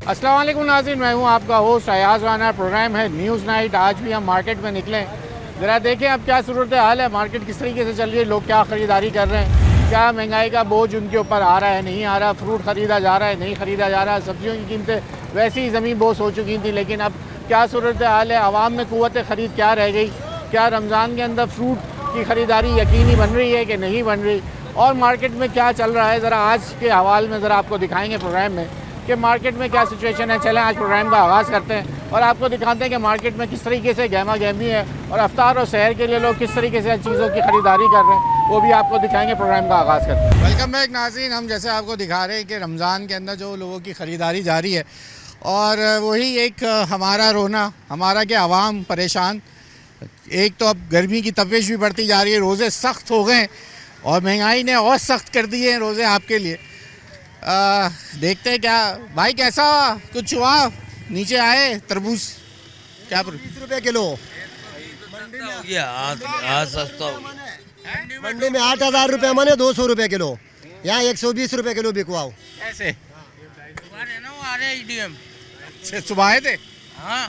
अस्सलाम वालेकुम नाज़रीन, मैं हूं आपका होस्ट अयाज राना। प्रोग्राम है न्यूज़ नाइट। आज भी हम मार्केट में निकले, ज़रा देखें अब क्या सूरत हाल है, मार्केट किस तरीके से चल रही है, लोग क्या ख़रीदारी कर रहे हैं, क्या महंगाई का बोझ उनके ऊपर आ रहा है, नहीं आ रहा, फ्रूट ख़रीदा जा रहा है, नहीं ख़रीदा जा रहा है। सब्जियों की कीमतें वैसे ही ज़मीन बोस हो चुकी थी, लेकिन अब क्या सूरत हाल है, आवाम में क़ुव्वत ख़रीद क्या रह गई, क्या रमज़ान के अंदर फ्रूट की ख़रीदारी यकीनी बन रही है कि नहीं बन रही, और मार्केट में क्या चल रहा है, ज़रा आज के हवाले में ज़रा आपको दिखाएँगे प्रोग्राम में कि मार्केट में क्या सिचुएशन है। चलें आज प्रोग्राम का आगाज़ करते हैं और आपको दिखाते हैं कि मार्केट में किस तरीके से गहमा गहमी है और अफ्तार और सहर के लिए लोग किस तरीके से चीज़ों की ख़रीदारी कर रहे हैं, वो भी आपको दिखाएंगे। प्रोग्राम का आगाज़ करते हैं। वेलकम बैक नाज़रीन। हम जैसे आपको दिखा रहे हैं कि रमज़ान के अंदर जो लोगों की ख़रीदारी जारी है और वही एक हमारा रोना, हमारा कि आवाम परेशान। एक तो अब गर्मी की तपिश भी बढ़ती जा रही है, रोज़े सख्त हो गए और महंगाई ने और सख्त कर दिए हैं रोज़े आपके लिए। देखते हैं क्या भाई, कैसा कुछ हुआ, नीचे आए तरबूज क्या 20 रुपए किलो हो गया आज सस्ता हो गया। मंडी में 8,000 रुपए माने 200 रुपए किलो, यहाँ 120 रुपए किलो बिकवाओ। ऐसे आ रहे EDM सुबह आए थे। हाँ,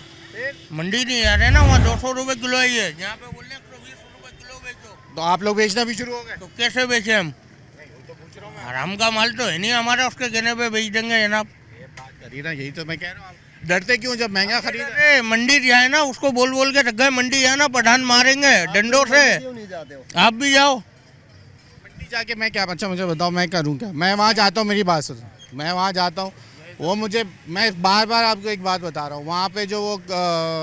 मंडी नहीं आ रहे ना, वहाँ 200 रुपए किलो ही है, यहाँ पे बोल रहे 120 रुपए किलो बेचो। तो आप लोग बेचना भी शुरू हो गए? तो कैसे बेचे हम? आराम का माल तो है नहीं हमारा, उसके कहने पे बेच देंगे जनाब। करिए ना, यही तो मैं कह रहा हूँ। डरते क्यों जब महंगा खरीद? अरे मंडी जाए ना, उसको बोल बोल के रख गए मंडी जाए ना, पठान मारेंगे डंडों से। क्यों नहीं जाते हो? आप भी जाओ मंडी जाके मैं क्या, अच्छा मुझे बताओ मैं करूँ क्या? मैं वहाँ जाता हूँ, मेरी बात सुनो, मैं वहाँ जाता हूँ, वो मुझे, मैं बार बार आपको एक बात बता रहा हूँ, वहाँ पे जो वो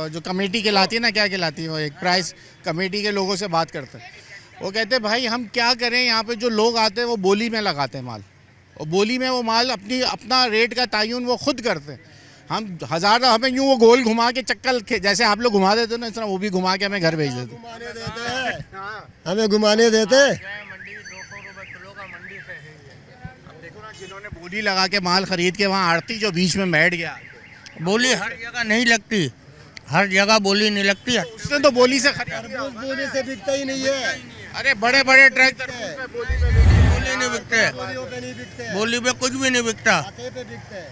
जो कमेटी कहलाती है ना, क्या कहलाती है वो, एक प्राइस कमेटी के लोगों से बात करते हैं। वो कहते हैं भाई हम क्या करें, यहाँ पे जो लोग आते हैं वो बोली में लगाते हैं माल, और बोली में वो माल अपना रेट का तयन वो खुद करते हैं। हम हज़ार हमें यूँ वो गोल घुमा के चक्कर जैसे आप लोग घुमा देते हो ना, इस तरह वो भी घुमा के हमें घर भेज देते हमें घुमाने देते। मंडी 200 रुपए किलो का मंडी से है। अब देखो ना, जिन्होंने बोली लगा के माल खरीद के वहाँ आड़ती जो बीच में बैठ गया। बोली हर जगह नहीं लगती, हर जगह बोली नहीं लगती है। उसने तो बोली से खरीद, बोली से बिकता ही नहीं है। अरे बड़े बड़े ट्रैक्टर बोली नहीं बिकते, बोलियों पे नहीं बिकते, बोली पे कुछ भी नहीं बिकता। आटे पे बिकते हैं।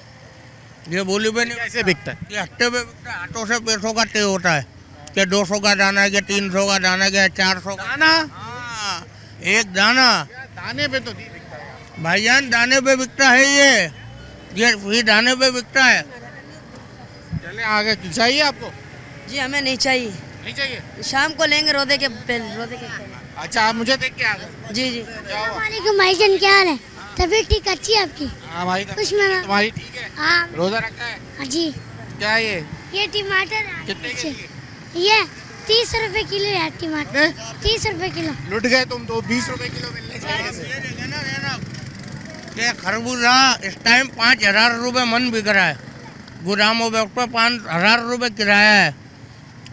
ये बोली पे नहीं, कैसे बिकता है? ये हट्टे पे बिकता है। आटो से पैसों का तय होता है कि 200 का दाना है, कि 300 का दाना है, कि 400 का दाना। हाँ, एक दाना। दाने पे तो नहीं बिकता है भाईजान दाने पे बिकता है ये दाने पे बिकता है। चले आगे, चाहिए आपको? जी हमें नहीं चाहिए, नहीं चाहिए? शाम को लेंगे रोदे के पहले। अच्छा, आप मुझे देख के आ गए? जी जी। क्या हुआ? वालेकुम भाईजान, क्या हाल है? तबीयत ठीक अच्छी है आपकी? हाँ भाई, कुछ मेरा- तुम्हारी ठीक है? हाँ रोजा रखा है? हाँ जी। क्या है ये टमाटर कितने के लिए? ये 30 रुपए किलो है टमाटर। 30 रुपए किलो। लुट गए तुम तो, 20 रुपए किलो मिलने चाहिए। ये खरबूजा इस टाइम 5,000 रुपये मन बिक रहा है गोदामों पे, उस पर 5,000 रुपये किराया है।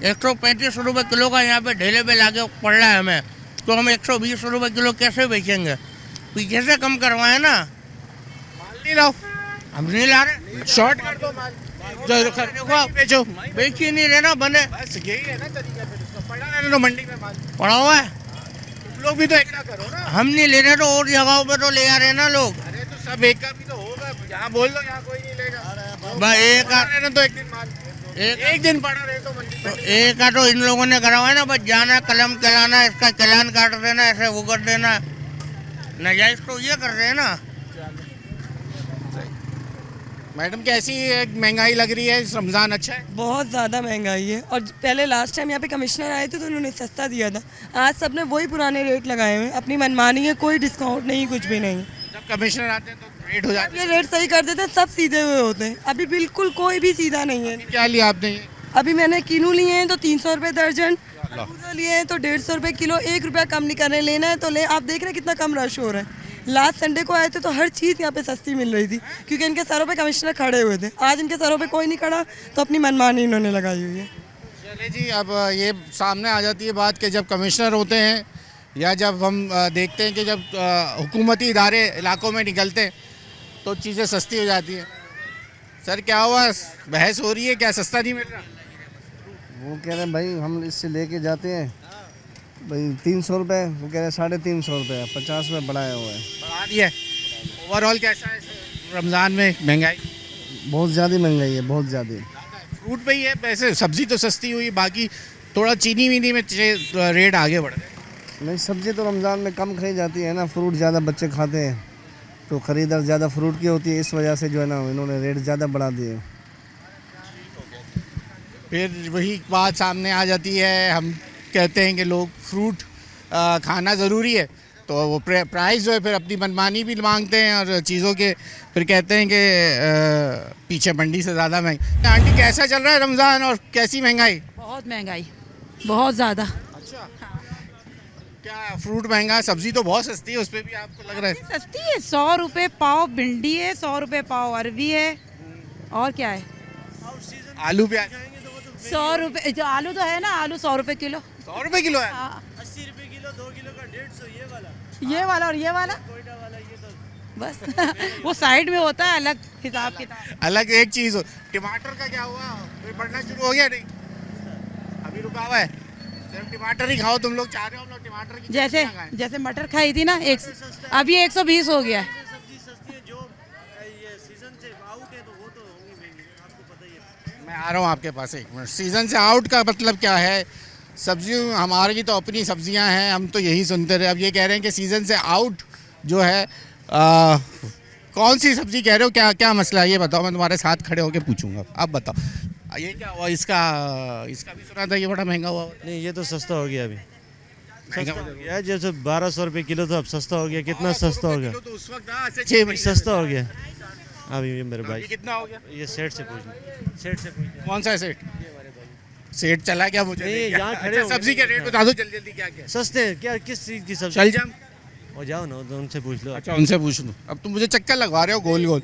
135 रुपये किलो का यहाँ पे ढेले पे लाके पड़ रहा है हमें, तो हम 120 रुपये किलो कैसे बेचेंगे? पीछे से कम करवाए ना। माल नहीं लाओ, हम नहीं ला रहे, शॉर्ट कर दो माल, जो देखो आप बेचो। बेच ही नहीं रहे ना, बने बस यही है ना तरीका, फिर उसका पड़ा रहने दो मंडी में माल। पड़ा हुआ है। तुम लोग भी तो एक ना करो ना। हम नहीं ले रहे तो और जगहों पे तो ले आ रहे ना लोग। अरे तो सब एक का भी तो होगा, यहाँ बोल दो यहाँ कोई नहीं लेगा। भाई एक पड़ा रहने दो एक दिन माल, एक दिन पड़ा रहे तो मंडी तो में। एक का तो इन लोगों ने करवाया ना, बस जाना कलम चलाना, इसका चालान काट देना, ऐसे वो कर देना। नाजायज तो ये कर रहे हैं ना। मैडम कैसी महंगाई लग रही है इस रमज़ान? अच्छा है? बहुत ज़्यादा महंगाई है, और पहले लास्ट टाइम यहाँ पे कमिश्नर आए थे तो उन्होंने सस्ता दिया था। आज सबने वही पुराने रेट लगाए हुए हैं, अपनी मनमानी है, कोई डिस्काउंट नहीं, कुछ भी नहीं। जब कमिश्नर आते हैं तो रेट हो जाते ये रेट सही कर देते हैं, सब सीधे हुए होते हैं। अभी बिल्कुल कोई भी सीधा नहीं है। हैं। क्या लिया आपने ये? अभी मैंने किनू लिए हैं तो 300 रुपये दर्जन, खरबूजा लिए हैं तो 150 रुपये किलो। 1 रुपया कम नहीं कर रहे, लेना है तो ले। आप देख रहे हैं कितना कम रश हो रहा है। लास्ट संडे को आए थे तो हर चीज़ यहाँ पे सस्ती मिल रही थी, क्योंकि इनके सरों पे कमिश्नर खड़े हुए थे। आज इनके सरों पे कोई नहीं खड़ा, तो अपनी मनमानी इन्होंने लगाई हुई है। चले जी, अब ये सामने आ जाती है बात कि जब कमिश्नर होते हैं या जब हम देखते हैं कि जब हुकूमती इदारे इलाकों में निकलते हैं तो चीज़ें सस्ती हो जाती हैं। सर क्या हुआ, बहस हो रही है क्या, सस्ता नहीं मिल रहा? वो कह रहे हैं भाई हम इससे लेके जाते हैं भाई 300 रुपये, वो कह रहे हैं 350 रुपये, 50 रुपये बढ़ाया हुआ है। बढ़ा दिया है। ओवरऑल कैसा है रमज़ान में महंगाई? बहुत ज़्यादा महंगाई है, बहुत ज़्यादा। फ्रूट पे ही है, वैसे सब्जी तो सस्ती हुई, बाकी थोड़ा चीनी वीनी में रेट आगे बढ़ गए। नहीं, सब्जी तो रमज़ान में कम खाई जाती है ना, फ्रूट ज़्यादा बच्चे खाते हैं तो ख़रीदार ज़्यादा फ्रूट की होती है, इस वजह से जो है ना इन्होंने रेट ज़्यादा बढ़ा दिए। फिर वही बात सामने आ जाती है, हम कहते हैं कि लोग फ्रूट खाना ज़रूरी है, तो वो प्राइस जो है फिर अपनी मनमानी भी मांगते हैं और चीज़ों के फिर कहते हैं कि पीछे मंडी से ज़्यादा महंगी। आंटी कैसा चल रहा है रमज़ान और कैसी महंगाई? बहुत महंगाई, बहुत ज़्यादा। अच्छा, क्या फ्रूट महंगा, सब्जी तो बहुत सस्ती है, उस पर भी आपको लग रहा है? सस्ती है, 100 रुपये पाव भिंडी है, 100 रुपये पाव अरबी है, और क्या है? आलू प्याज 100 रुपये, जो आलू तो है ना, आलू 100 रुपये किलो। 100 रुपये किलो है? 80 रुपये किलो, 2 किलो का 150, ये वाला और ये वाला बस वो साइड में होता है अलग हिसाब किताब। अलग एक चीज़ हो। टमाटर का क्या हुआ, कोई बढ़ना शुरू हो गया? नहीं, अभी रुका हुआ है। सिर्फ टमाटर ही खाओ, तुम लोग चाह रहे हो हम लोग टमाटर की जैसे चटनी खाएं। जैसे मटर खाई थी ना, अभी 120 हो गया है। मैं आ रहा हूँ आपके पास, एक मिनट। सीज़न से आउट का मतलब क्या है? सब्जी हमारी तो अपनी सब्जियां हैं, हम तो यही सुनते रहे। अब ये कह रहे हैं कि सीज़न से आउट जो है कौन सी सब्जी कह रहे हो, क्या क्या मसला है ये बताओ, मैं तुम्हारे साथ खड़े होकर पूछूंगा। आप बताओ ये क्या हुआ? इसका भी सुना था ये बड़ा महंगा हुआ। नहीं, ये तो सस्ता हो गया अभी, महंगा सस्ता हो गया। जैसे 1200 रुपये किलो तो अब सस्ता हो गया। कितना सस्ता हो गया? तो उस वक्त था, ऐसे 6 महीने सस्ता हो गया अभी। ये मेरे भाई, ये कितना हो गया? ये सेठ से पूछना, सेठ से पूछना। कौन सा सेठ? सेठ चला क्या मुझे? नहीं, क्या? यहाँ खड़े अच्छा, होंगे। सब्जी के रेट बता दो जल्दी जल्दी, क्या क्या सस्ते हैं क्या? किस चीज़ की सब्जी? चल जाम। हो जाओ ना, तो उनसे पूछ लो। अच्छा, उनसे पूछ लो। अब तुम मुझे चक्कर लगवा रहे हो, गोल गोल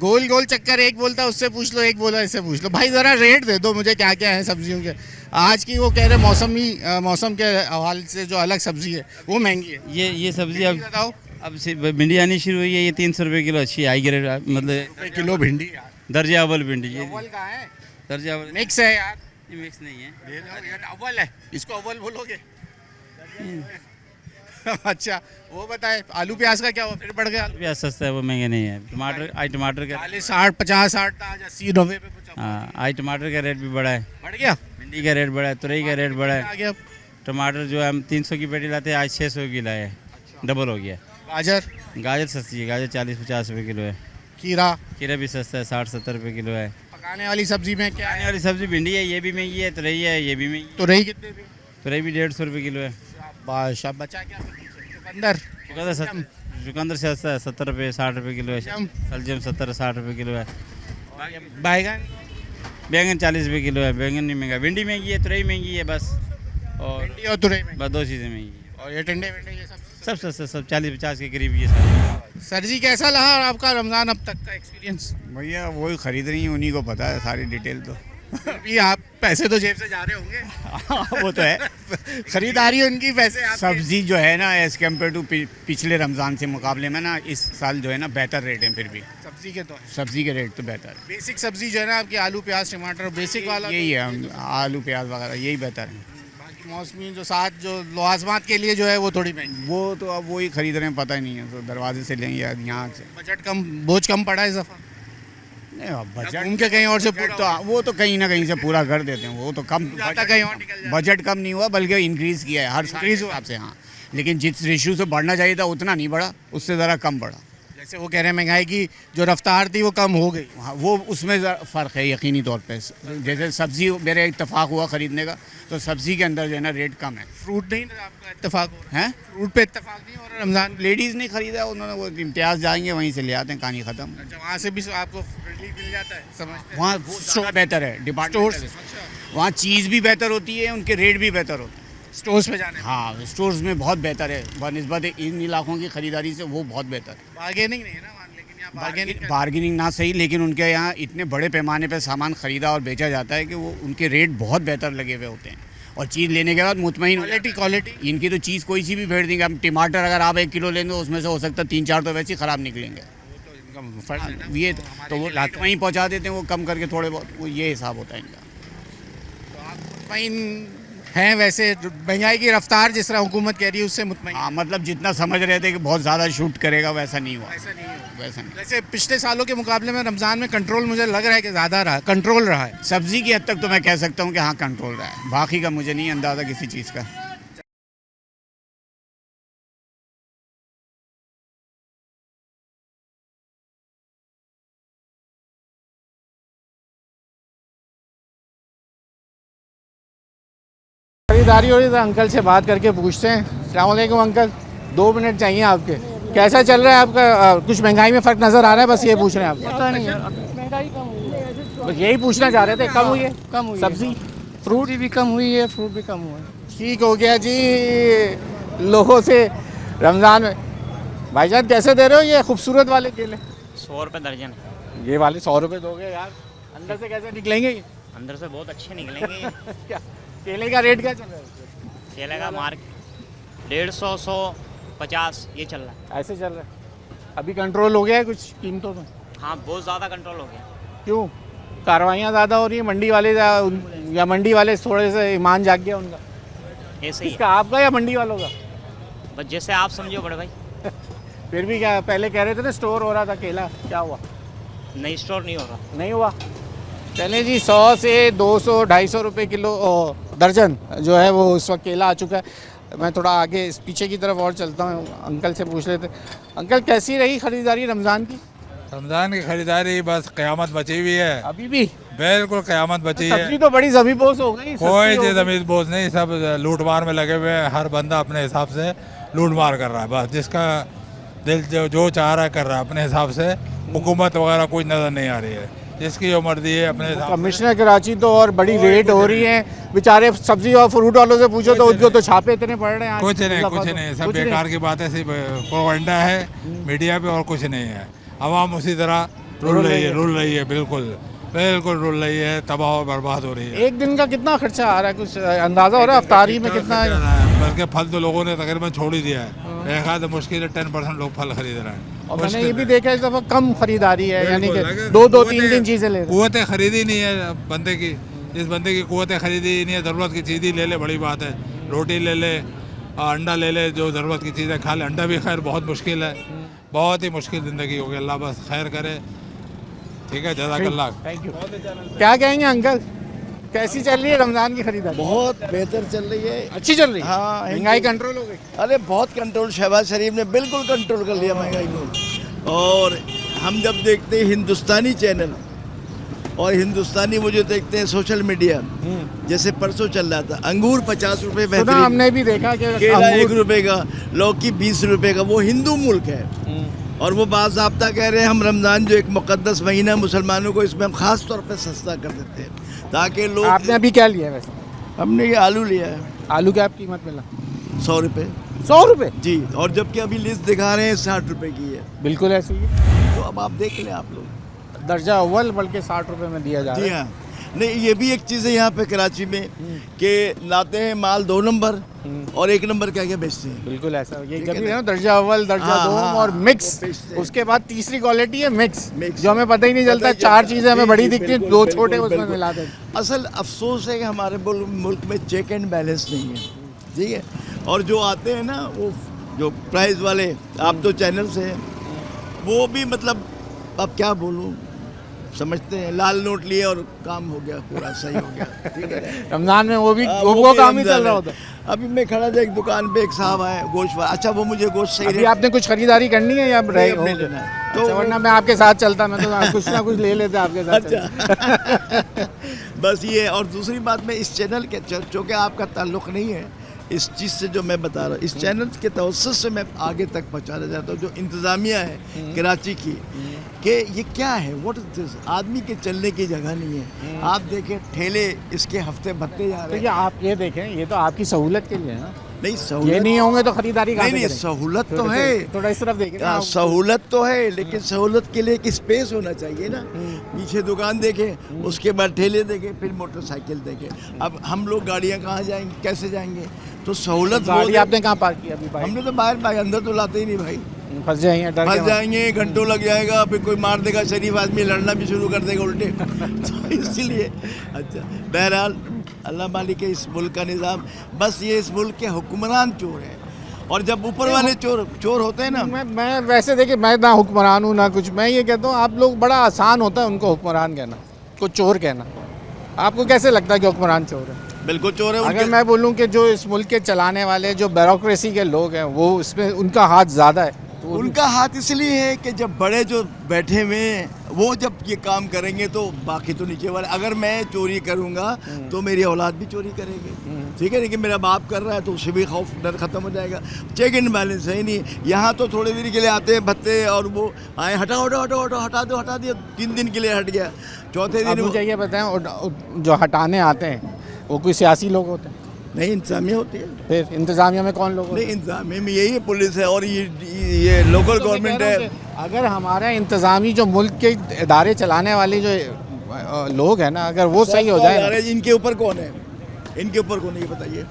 गोल गोल चक्कर। एक बोलता उससे पूछ लो, एक बोला इससे पूछ लो। भाई ज़रा रेट दे दो मुझे, क्या क्या है सब्जियों के आज की। वो कह रहे मौसम के हवाले से जो अलग सब्जी है वो महंगी है। ये सब्जी अब बताओ। अब भिंडी आनी शुरू हुई है। ये 300 रुपये किलो अच्छी हाई ग्रेड, मतलब किलो भिंडी दर्जा अव्वल भिंडी। ये अव्वल कहाँ है? दर्जा अव्वल मिक्स है यार। ये मिक्स नहीं है, ये अव्वल है, इसको अव्वल बोलोगे? अच्छा, वो बताए आलू प्याज का क्या हुआ? फिर बढ़ गया? प्याज सस्ता है, वो महंगे नहीं है। टमाटर का 40 50 60 था, आज 80 90 पे पहुंचा। हाँ, आज टमाटर का रेट भी बढ़ा है, बढ़ गया। भिंडी का रेट बढ़ा है, तुरई का रेट बढ़ा आ है। गया। टमाटर जो है हम 300 की पेटी लाते हैं, आज 600 की लाए है, डबल हो गया। गाजर सस्ती है, गाजर 40-50 रुपये किलो है। खीरा भी सस्ता है, 60-70 रुपये किलो है। पकाने वाली सब्जी में क्या खाने है? वाली सब्जी भिंडी है, ये भी महंगी है। तुरई है, ये भी महंगी। तो रही कितने भी? तुरई भी 150 रुपये किलो है। बादशाह बचा क्या? चुकंदर चुकंदर सस्ता है, 70 रुपये 60 रुपये किलो है। सलजम 70-60 रुपये किलो है। बैंगन 40 रुपये किलो है। बैंगन नहीं महंगा, भिंडी महंगी है, तुरई महंगी है बस, और तुरई बस 2 चीज़ें महंगी है। और ये टिंडे विंडे ये सब सस्ता, सब 40-50 के करीब ये सब। सर जी कैसा रहा आपका रमज़ान अब तक का एक्सपीरियंस? भैया वही खरीद रही हैं, उन्हीं को पता है सारी डिटेल। तो अभी आप पैसे तो जेब से जा रहे होंगे। वो तो है। खरीदारी उनकी, पैसे आपके। सब्जी जो है ना, एज़ कम्पेयर टू पिछले रमज़ान से मुकाबले में ना, इस साल जो है ना बेहतर रेट है। फिर भी सब्जी के तो सब्जी के रेट तो बेहतर है। बेसिक सब्जी जो है ना आपकी, आलू प्याज टमाटर बेसिक वाला यही है, आलू प्याज वगैरह यही बेहतर है। बाकी मौसमी जो साथ जो लाजमात के लिए जो है वो थोड़ी महंगी। वो तो अब वही खरीद रहे हैं, पता ही नहीं है, तो दरवाजे से लेंगे या यहाँ से। बजट कम, बोझ कम पड़ा है इस दफा? नहीं, बजट घूम के कहीं और से बजट तो वो तो कहीं ना कहीं से पूरा कर देते हैं। वो तो कम कहीं और निकल जाता। बजट कम नहीं हुआ, बल्कि इंक्रीज़ किया है हर साल के हिसाब से। हाँ, लेकिन जिस रेशियो से बढ़ना चाहिए था उतना नहीं बढ़ा, उससे ज़रा कम बढ़ा। जैसे वो कह रहे हैं महंगाई की जो रफ्तार थी वो कम हो गई। हाँ, वो उसमें फ़र्क है यकीनी तौर पे। जैसे सब्ज़ी मेरा इत्तेफाक हुआ ख़रीदने का, तो सब्ज़ी के अंदर जो है ना रेट कम है। फ्रूट नहीं आपका इत्तेफाक हो रहा हैं? फ्रूट पे इत्तेफाक नहीं हो रहा रमज़ान? लेडीज़ ने ख़रीदा, उन्होंने वो इम्तियाज़ जाएंगे वहीं से ले आते हैं, कहानी ख़त्म। अच्छा, वहाँ से भी आपको रिलीफ मिल जाता है, समझते हैं? वहाँ ज़्यादा बेहतर है, डिपार्टमेंट वहाँ चीज़ भी बेहतर होती है, उनके रेट भी बेहतर होते हैं। स्टोर्स पे जाने? हाँ, स्टोर्स में बहुत बेहतर है बनस्बत इन इलाकों की ख़रीदारी से, वो बहुत बेहतर है। बार्गेनिंग नहीं है ना, लेकिन यहाँ बार्गेनिंग ना सही, लेकिन उनके यहाँ इतने बड़े पैमाने पे सामान ख़रीदा और बेचा जाता है कि वो उनके रेट बहुत बेहतर लगे हुए होते हैं, और चीज़ लेने के बाद मुतमईन क्वालिटी। इनकी तो चीज़ कोई सी भी भेज देंगे। अब टमाटर अगर आप 1 किलो लेंगे, उसमें से हो सकता है 3-4 तो वैसे ही ख़राब निकलेंगे। ये तो वो लाते वहीं पहुँचा देते हैं, वो कम करके थोड़े बहुत, वो ये हिसाब होता है इनका। तो आप मुतमईन हैं वैसे महंगाई की रफ्तार जिस तरह हुकूमत कह रही है उससे मुतमईन? हाँ मतलब जितना समझ रहे थे कि बहुत ज़्यादा शूट करेगा वैसा नहीं हुआ। वैसा नहीं। वैसे पिछले सालों के मुकाबले में रमज़ान में कंट्रोल मुझे लग रहा है कि ज़्यादा रहा, कंट्रोल रहा है। सब्जी की हद तक तो मैं कह सकता हूँ कि हाँ कंट्रोल रहा है, बाकी का मुझे नहीं अंदाज़ा किसी चीज़ का। खरीदारी हो रही है तो अंकल से बात करके पूछते हैं। अस्सलाम वालेकुम अंकल, 2 मिनट चाहिए आपके। कैसा चल रहा है आपका? कुछ महंगाई में फ़र्क नज़र आ रहा है? बस ये पूछ रहे हैं आप? पता नहीं यार, महंगाई कम हुई है। बस यही पूछना चाह रहे थे। कम हुई है? कम हुई है। सब्जी फ्रूट भी कम हुई है, फ्रूट भी कम हुआ है। ठीक हो गया जी। लोगों से रमज़ान में भाईजान कैसे दे रहे हो ये खूबसूरत वाले केले? 100 रुपये दर्जन। ये वाले 100 रुपये दोगे यार? अंदर से कैसे निकलेंगे ये? अंदर से बहुत अच्छे निकलेंगे। क्या केले का रेट क्या चल रहा है? केले का मार्क 150, 100, 50 ये चल रहा है। ऐसे चल रहा है। अभी कंट्रोल हो गया है कुछ कीमतों में? हाँ बहुत ज़्यादा कंट्रोल हो गया। क्यों? कार्रवाइयाँ ज़्यादा हो रही है? मंडी वाले या मंडी वाले थोड़े से ईमान जाग गया उनका? ऐसे ही इसका आपका या मंडी वालों का? बस जैसे आप समझो बड़े भाई। फिर भी क्या पहले कह रहे थे ना स्टोर हो रहा था केला, क्या हुआ? नहीं स्टोर नहीं हो रहा। नहीं हुआ। चले जी 100 से 200 250 रुपये किलो दर्जन जो है वो इस वक्त केला आ चुका है। मैं थोड़ा आगे इस पीछे की तरफ और चलता हूँ, अंकल से पूछ लेते। अंकल कैसी रही खरीदारी रमज़ान की? रमज़ान की खरीदारी बस क़यामत बची हुई है। अभी भी बिल्कुल क़यामत बची है। सब्जी तो बड़ी ज़मीन बोझ हो गई। कोई ज़मीन बोझ नहीं, सब लूट मार में लगे हुए हैं। हर बंदा अपने हिसाब से लूट मार कर रहा है, बस जिसका दिल जो चाह रहा है कर रहा है अपने हिसाब से। हुकूमत वगैरह कुछ नज़र नहीं आ रही है, जिसकी जो मर्जी है अपने हिसाब। कमिश्नर कराची तो और बड़ी रेट हो रही है, बेचारे सब्जी और फ्रूट वालों से पूछो तो उनको तो छापे इतने पड़ रहे हैं। कुछ नहीं, सब बेकार की बात है, सिर्फ प्रोपेगेंडा है मीडिया पे और कुछ नहीं है। आवाम उसी तरह रुल रही है, बिल्कुल रुल रही है, तबाह और बर्बाद हो रही है। एक दिन का कितना खर्चा आ रहा है, कुछ अंदाजा हो रहा है अफ्तारी में कितना? बल्कि फल तो लोगों ने तकरीबन छोड़ ही दिया है। देखा तो मुश्किल है 10% लोग फल खरीद रहे हैं। और मैंने ये भी देखा इस दफ़ा कम खरीदारी है, यानी कि 2-2, 3-3 चीज़ें ले रहे हैं। कुव्वतें खरीदी नहीं है बंदे की, जिस बंदे की कुव्वतें खरीदी नहीं है, ज़रूरत की चीज़ ही ले ले, बड़ी बात है। रोटी ले ले, अंडा ले ले, जो ज़रूरत की चीज़ें खा ले। अंडा भी खैर बहुत मुश्किल है, बहुत ही मुश्किल ज़िंदगी हो गई। अल्लाह बस खैर करे। ठीक है, जज़ाकल्लाह। Thank you. क्या कहेंगे अंकल, कैसी चल रही है रमज़ान की खरीदारी? बहुत बेहतर चल रही है, अच्छी चल रही है। हाँ, महंगाई कंट्रोल हो गई? अरे बहुत कंट्रोल, शहबाज शरीफ ने बिल्कुल कंट्रोल कर लिया महंगाई को। और हम जब देखते हैं हिंदुस्तानी चैनल और हिंदुस्तानी वो जो देखते हैं सोशल मीडिया, जैसे परसों चल रहा था अंगूर 50 रुपये बेहतरीन, हमने भी देखा कि केला 1 रुपये का, लौकी 20 रुपये का। वो हिंदू मुल्क है और वो बाज़ाब्ता कह रहे हैं हम रमज़ान जो एक मुक़द्दस महीना मुसलमानों को, इसमें हम ख़ास तौर पे सस्ता कर देते हैं ताकि लोग। आपने अभी क्या लिया है वैसे? हमने ये आलू लिया है। आलू क्या कीमत मिला? 100 रुपये। 100 रुपये जी, और जबकि अभी लिस्ट दिखा रहे हैं 60 रुपये की है। बिल्कुल ऐसे ही है। तो अब आप देख लें आप लोग, दर्जा अव्वल बल्कि 60 रुपये में दिया जा रहा है। जी हाँ। नहीं, ये भी एक चीज़ है यहाँ पे कराची में कि लाते हैं माल 2 नंबर और 1 नंबर क्या क्या बेचते हैं। बिल्कुल ऐसा ये कभी है ना, दर्जा अव्वल, दर्जा 2 और मिक्स। उसके बाद तीसरी क्वालिटी है मिक्स, जो हमें पता ही नहीं चलता। 4 चीज़ें हमें बड़ी दिखती हैं, 2 छोटे उसमें मिला देते। असल अफसोस है कि हमारे मुल्क में चेक एंड बैलेंस नहीं है, ठीक है। और जो आते हैं ना वो जो प्राइस वाले, आप तो चैनल से हैं, वो भी मतलब अब क्या बोलूँ, समझते हैं लाल नोट लिए और काम हो गया, पूरा सही हो गया। ठीक है, रमज़ान में वो भी वो काम ही चल रहा होता है। अभी मैं खड़ा था एक दुकान पे, एक साहब आए गोश्त वाला। अच्छा, वो मुझे गोश्त सही अभी आपने कुछ खरीदारी करनी है या रहे हो? लेना है तो वरना मैं आपके साथ चलता, मैं तो कुछ ना कुछ ले लेते आपके साथ। अच्छा बस ये। और दूसरी बात, मैं इस चैनल के चूँकि आपका ताल्लुक़ नहीं है इस चीज़ से जो मैं बता रहा हूँ, इस चैनल के तवज्जुह से मैं आगे तक पहुँचाना चाहता हूँ जो इंतज़ामिया है कराची की, कि ये क्या है, व्हाट इज दिस। आदमी के चलने की जगह नहीं है। आप देखें ठेले इसके हफ्ते भरते जा रहे हैं। तो ये आप ये देखें, ये तो आपकी सहूलत के लिए है ना। नहीं, ये सहूलत नहीं होंगे तो खरीदारी कहाँ से नहीं, करेंगे? सहूलत तो है, थोड़ा इस तरफ देखें ना। सहूलत तो है, लेकिन सहूलत के लिए एक स्पेस होना चाहिए ना। पीछे दुकान देखें, उसके बाद ठेले देखें, फिर मोटरसाइकिल देखें। अब हम लोग गाड़ियाँ कहाँ जाएंगे, कैसे जाएंगे? तो सहूलत गाड़ी आपने कहाँ पार्क की? अभी हमने तो बाहर भाई, अंदर तो लाते ही नहीं भाई। फंस जाएंगे, घंटों लग जाएगा, फिर कोई मार देगा, शरीफ आदमी लड़ना भी शुरू कर देगा उल्टे। तो इसीलिए अच्छा, बहरहाल अल्लाह मालिक है इस मुल्क का निज़ाम। बस ये इस मुल्क के हुक्मरान चोर हैं, और जब ऊपर वाले चोर होते हैं ना। मैं वैसे देखिए, मैं ना हुक्मरान हूँ ना कुछ। मैं ये कहता हूँ आप लोग, बड़ा आसान होता है उनको हुक्मरान कहना, को चोर कहना। आपको कैसे लगता है कि हुक्मरान चोर है? बिल्कुल चोर है। अगर मैं बोलूं कि जो इस मुल्क के चलाने वाले जो ब्यूरोक्रेसी के लोग हैं, वो इसमें उनका हाथ ज़्यादा है। तो उनका हाथ इसलिए है कि जब बड़े जो बैठे हुए हैं वो जब ये काम करेंगे तो बाकी तो नीचे वाले। अगर मैं चोरी करूंगा तो मेरी औलाद भी चोरी करेगी, ठीक है। लेकिन मेरा बाप कर रहा है तो उससे भी खौफ डर खत्म हो जाएगा। चेक एंड बैलेंस है ही नहीं। यहाँ तो थोड़ी देर के लिए आते हैं भत्ते, और वो आए हटाओ हटाओ हटाओ हटाओ, हटा दिया, 3 दिन के लिए हट गया, चौथे दिन मुझे ये बताएं, जो हटाने आते हैं वो कोई सियासी लोग होते हैं? नहीं, इंतजामिया होती है। फिर इंतजामिया में कौन लोग होते हैं? नहीं, इंतजामिया में यही पुलिस है और ये लोकल गवर्नमेंट है। अगर हमारा इंतजामी जो मुल्क के इदारे चलाने वाले जो लोग हैं ना, अगर वो सही हो जाए। इनके ऊपर कौन है? इनके ऊपर कौन है ये बताइए।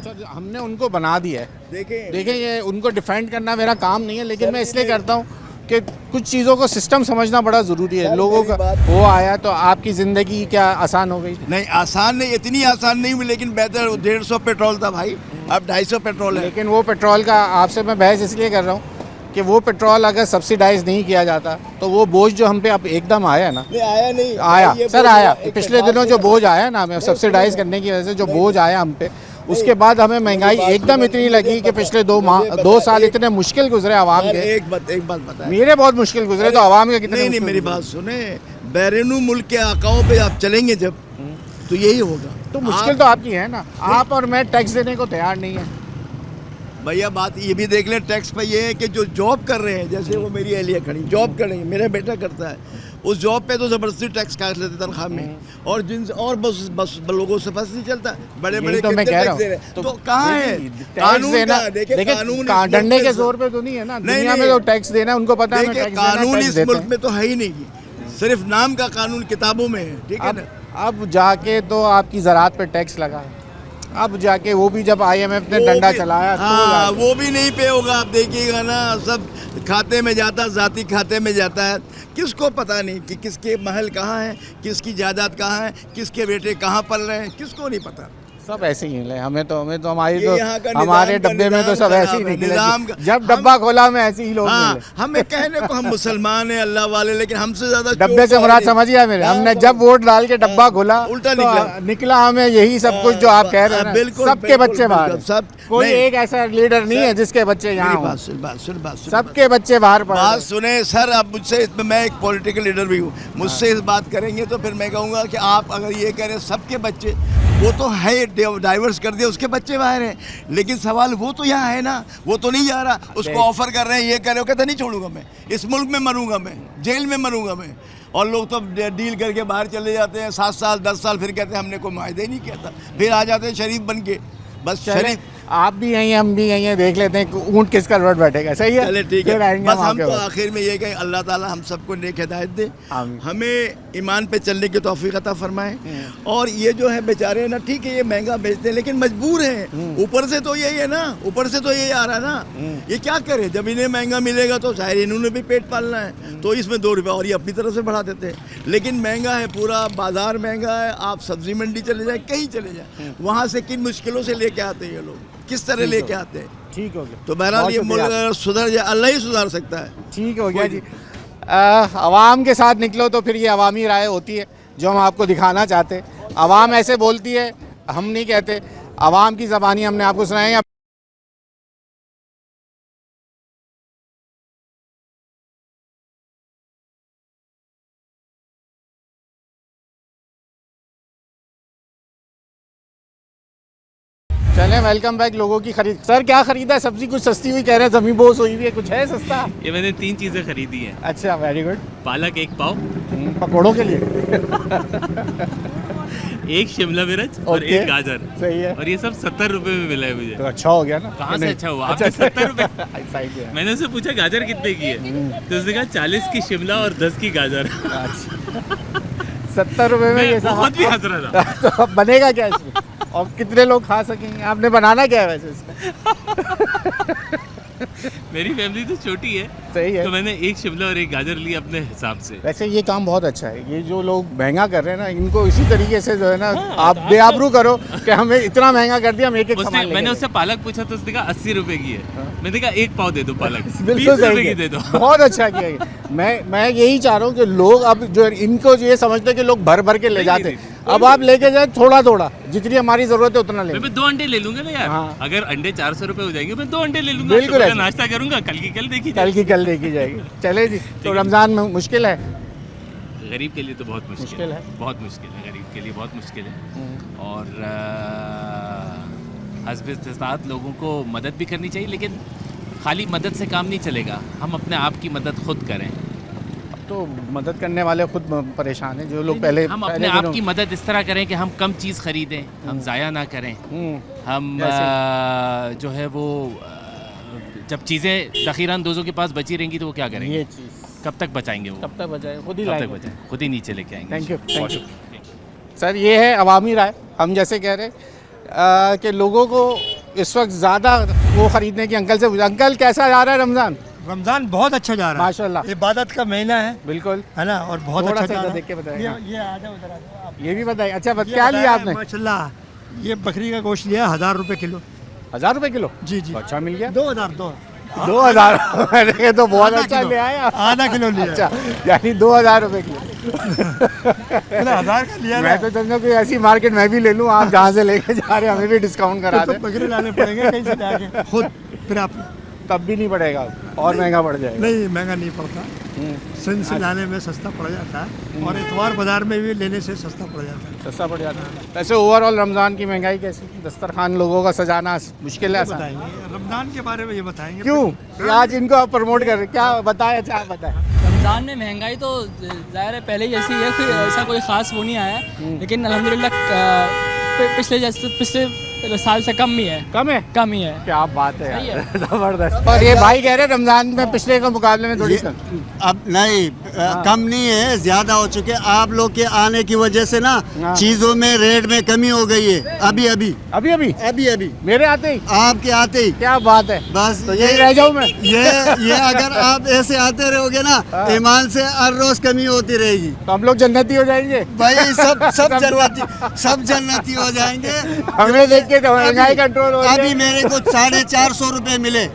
सर, हमने उनको बना दिया है। देखें ये उनको डिफेंड करना मेरा काम नहीं है, लेकिन मैं इसलिए करता हूँ कि कुछ चीज़ों को सिस्टम समझना बड़ा ज़रूरी है। लोगों का वो आया तो आपकी ज़िंदगी क्या आसान हो गई? नहीं, आसान नहीं, इतनी आसान नहीं हुई, लेकिन बेहतर। 150 पेट्रोल था भाई, अब 250 पेट्रोल है। लेकिन वो पेट्रोल का आपसे मैं बहस इसलिए कर रहा हूँ कि वो पेट्रोल अगर सब्सिडाइज नहीं किया जाता तो वो बोझ जो हम पे अब एकदम आया ना। आया नहीं आया सर, आया पिछले दिनों जो बोझ आया ना हमें सब्सिडाइज करने की वजह से, जो बोझ आया हम पे, उसके बाद हमें महंगाई एकदम इतनी लगी कि पिछले 2 साल इतने मुश्किल गुजरे आवाम के। एक बात बता, मेरे बहुत मुश्किल गुजरे, तो आवाम के कितने? नहीं, मेरी बात सुने। बैरूनी मुल्क के आकाओं पे आप चलेंगे जब, तो यही होगा। तो मुश्किल तो आपकी है ना। आप और मैं टैक्स देने को तैयार नहीं है भैया। बात ये भी देख लें, टैक्स पे ये है कि जो जॉब कर रहे हैं, जैसे वो मेरी अहलिया खड़ी जॉब कर रही है, मेरा बेटा करता है, उस जॉब पे तो ज़बरदस्ती टैक्स काट लेते तनख्वाह में, और जिनसे और बस लोगों से बस नहीं चलता। बड़े तो मैं कह रहा हूँ, तो कहाँ है कानून देना? देखिए, डंडे के जोर पे तो नहीं है ना दुनिया में, तो टैक्स देना उनको पता है। कानून इस मुल्क में तो है ही नहीं, सिर्फ नाम का कानून किताबों में है, ठीक है ना। अब जाके तो आपकी ज़राअत पे टैक्स लगा, अब जाके वो भी जब IMF ने डंडा चलाया, हाँ, वो भी नहीं पे होगा। आप देखिएगा ना, सब खाते में जाता, जाती खाते में जाता है। किसको पता नहीं कि किसके महल कहाँ है, किसकी जायदाद कहाँ है, किसके बेटे कहाँ पल रहे हैं, किसको नहीं पता। सब ऐसे ही है। हमें तो हमारे डब्बे में तो सब ऐसे ही निकले। जब डब्बा खोला में ऐसे ही लोग मिले। हमें कहने को हम मुसलमान हैं, अल्लाह वाले, लेकिन हमसे ज्यादा डब्बे से मुराद समझिए मेरे। हमने जब वोट डाल के डब्बा खोला, उल्टा निकला हमें यही सब कुछ जो आप कह रहे हैं। बिल्कुल, सबके बच्चे बाहर, सब कोई एक ऐसा लीडर नहीं है जिसके बच्चे यहाँ। बात सबके बच्चे बाहर पढ़। बात सुने सर, अब मुझसे, मैं एक पॉलिटिकल लीडर भी हूँ, मुझसे इस बात करेंगे तो फिर मैं कहूँगा कि आप अगर ये कह रहे हैं सबके बच्चे, वो तो है, डाइवर्स कर दिया, उसके बच्चे बाहर हैं, लेकिन सवाल वो तो यहाँ है ना, वो तो नहीं जा रहा। उसको ऑफर कर रहे हैं, ये कर रहे हो, कहते नहीं छोड़ूंगा मैं, इस मुल्क में मरूंगा मैं, जेल में मरूंगा मैं। और लोग तो डील करके बाहर चले जाते हैं 7 साल 10 साल, फिर कहते हैं हमने कोई मायदे ही नहीं किया था, फिर आ जाते हैं शरीफ बन के। बस शरीफ, आप भी यहीं, हम भी यहीं, देख लेते हैं ऊँट किसका रोड बैठेगा। सही है, चले ठीक है। बस हम तो आखिर में ये कहें, अल्लाह ताला हम सबको नेक हिदायत दे, हमें ईमान पे चलने की तौफीक अता फरमाए। और ये जो है बेचारे ना, ठीक है ये महंगा बेचते हैं लेकिन मजबूर हैं। ऊपर से तो यही है ना, ऊपर से तो यही आ रहा है ना। ये क्या करे, जब इन्हें महंगा मिलेगा तो शायद इन्होंने भी पेट पालना है, तो इसमें 2 रुपये और ये अपनी तरफ से बढ़ा देते हैं। लेकिन महंगा है, पूरा बाजार महंगा है। आप सब्जी मंडी चले जाए, कहीं चले जाए, वहाँ से किन मुश्किलों से लेके आते हैं ये लोग, किस तरह लेके आते हैं। ठीक हो गया। तो बहरहाल ये मुल्क सुधर जाए, अल्लाह ही सुधार सकता है। ठीक हो गया जी। आवाम के साथ निकलो तो फिर ये अवामी राय होती है जो हम आपको दिखाना चाहते हैं। आवाम ऐसे बोलती है, हम नहीं कहते। आवाम की ज़बानी हमने आपको सुनाई। चलें, वेलकम बैक। लोगों की खरीद, सर क्या खरीदा है? सब्जी कुछ सस्ती हुई कह रहे हैं, जमी बोस हुई हुई है, कुछ है सस्ता? ये मैंने 3 चीज़ें खरीदी हैं। अच्छा, वेरी गुड। पालक 1 पाव, पकौड़ों के लिए। 1 शिमला मिर्च और 1 गाजर। सही है। और ये सब 70 रुपए में मिला है मुझे। तो अच्छा हो गया ना। कहाँ से अच्छा हुआ? आपने 70 रुपए। मैंने उससे पूछा गाजर कितने की है, तो उसने कहा 40 की शिमला और 10 की गाजर। 70 रुपए में ये बहुत भी हंस रहा था। तो अब बनेगा क्या इसमें? और कितने लोग खा सकेंगे? आपने बनाना क्या है वैसे इसमें? मेरी फैमिली तो छोटी है, सही है। तो मैंने एक शिमला और एक गाजर ली अपने हिसाब से। वैसे ये काम बहुत अच्छा है, ये जो लोग महंगा कर रहे हैं ना, इनको इसी तरीके से जो है ना आप बेआबरू करो कि हमें इतना महंगा कर दिया, हम एक सामान लेके मैंने गए। उससे पालक पूछा तो उसने कहा 80 रुपए की है। मैंने कहा एक पाव दे दो पालक, 20 बिल्कुल रुपए सही की दे है, दो। बहुत अच्छा किया ये। मैं यही चाह रहा हूँ कि लोग अब जो इनको ये समझते हैं कि लोग भर भर के ले जाते हैं, अब आप लेके जाए थोड़ा थोड़ा, जितनी हमारी जरूरत है उतना ले। मैं 2 अंडे ले लूंगा ना यार। हाँ। अगर अंडे 400 रुपए हो जाएंगे, मैं 2 अंडे ले लूंगा, बिल्कुल सुबह का ऐसे। नाश्ता करूंगा, कल की कल देखी कल की कल देखी जाएगी। चले जी, तो रमज़ान में मुश्किल है, गरीब के लिए तो बहुत मुश्किल है। बहुत मुश्किल है, गरीब के लिए बहुत मुश्किल है। और हस्ब इस्तात लोगों को मदद भी करनी चाहिए, लेकिन खाली मदद से काम नहीं चलेगा, हम अपने आप की मदद खुद करें। तो मदद करने वाले खुद परेशान हैं, जो लोग पहले हम अपने आप की मदद इस तरह करें कि हम कम चीज़ खरीदें, हम ज़ाया ना करें, हम जो है वो जब चीज़ें ज़ख़ीरा अंदोज़ों के पास बची रहेंगी तो वो क्या करेंगे, ये चीज़ कब तक बचाएंगे वो, कब तक बचाए, खुद ही कब तक लाएंगे। बचाएं, खुद ही नीचे लेके आएंगे। Thank you sir. ये है अवामी राय, हम जैसे कह रहे कि लोगों को इस वक्त ज़्यादा वो ख़रीदने की। अंकल से अंकल कैसा जा रहा है रमज़ान? रमज़ान बहुत अच्छा जा रहा है माशाल्लाह, इबादत का महीना है, बिल्कुल है ना, और बहुत थोड़ा अच्छा सा जा रहा देख के है। बताइएगा। ये आ जाओ उधर आ जाओ आप। ये भी बताइए। अच्छा ये क्या लिया बताया आपने? माशाल्लाह, ये बकरी का गोश्त लिया 1000 रुपए किलो। 1000 रुपए किलो? जी जी। तो अच्छा मिल गया। 2000 2000 तो बहुत अच्छा ले आया। आधा किलो लिया। अच्छा, यानी 2000 रुपए किलो। 1000 का लिया। मैं तो समझा कोई ऐसी मार्केट मैं भी ले लूँ, आप जहाँ से लेके जा रहे हैं हमें भी डिस्काउंट करा तो दें। बकरे लाने पड़ेंगे कहीं से जाके खुद, फिर आप तब भी नहीं पड़ेगा और महंगा पड़ जाएगा। नहीं, महंगा नहीं पड़ता, सिंध से लाने में सस्ता पड़ जाता है, और इतवार बाजार में भी लेने से सस्ता पड़ जाता है। सस्ता पड़ जाता है। वैसे ओवरऑल रमज़ान की महंगाई कैसी? दस्तरखान लोगों का सजाना मुश्किल है? आसान? बताएंगे रमज़ान के बारे में, ये बताएंगे क्यों आज इनको आप प्रमोट कर रहे हैं? क्या बताएं? अच्छा आप बताएं। रमज़ान में महंगाई तो ज़ाहिर है पहले ही ऐसी है, कोई ऐसा कोई ख़ास वो नहीं आया, लेकिन अल्हम्दुलिल्लाह पिछले साल से कम ही है। कम ही है। क्या बात है यार, जबरदस्त। और ये भाई कह रहे हैं रमज़ान में पिछले के मुकाबले में थोड़ी अब नहीं, कम नहीं है, ज़्यादा हो चुके। आप लोग के आने की वजह से ना चीज़ों में रेट में कमी हो गई है। अभी अभी अभी अभी अभी अभी मेरे आते ही, आपके आते ही। क्या बात है, बस तो यही रह जाऊँ मैं। ये अगर आप ऐसे आते रहोगे ना, ईमान से हर रोज कमी होती रहेगी, तो हम लोग जन्नती हो जाएंगे भाई। सब जन्नती हो जाएंगे। हमें देख के तो महंगाई कंट्रोल हो अभी मेरे को 450 रुपए मिले,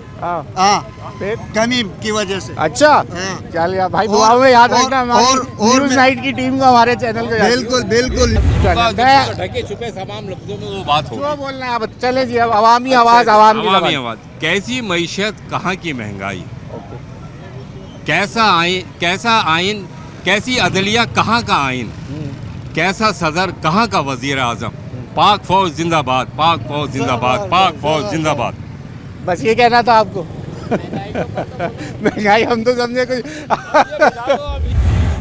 कमी की वजह से। अच्छा, चल यार भाई, दुआ में याद रखना हमारी न्यूज़ नाइट की टीम को, हमारे चैनल को। बिल्कुल बिल्कुल। ढके छुपे तमाम लफ्जों में वो बात हो। जो बोलना है आप चले जी। अब अवामी आवाज़, अवामी आवाज़। कैसी मईशत, कहाँ की महंगाई, कैसा आइन, कैसी अदलिया, कहाँ का आइन, कैसा सदर, कहाँ का वजीर आजम। पाक फौज जिंदाबाद, पाक फौज जिंदाबाद, पाक फौज जिंदाबाद। बस ये कहना था आपको। महंगाई हम तो समझे कुछ।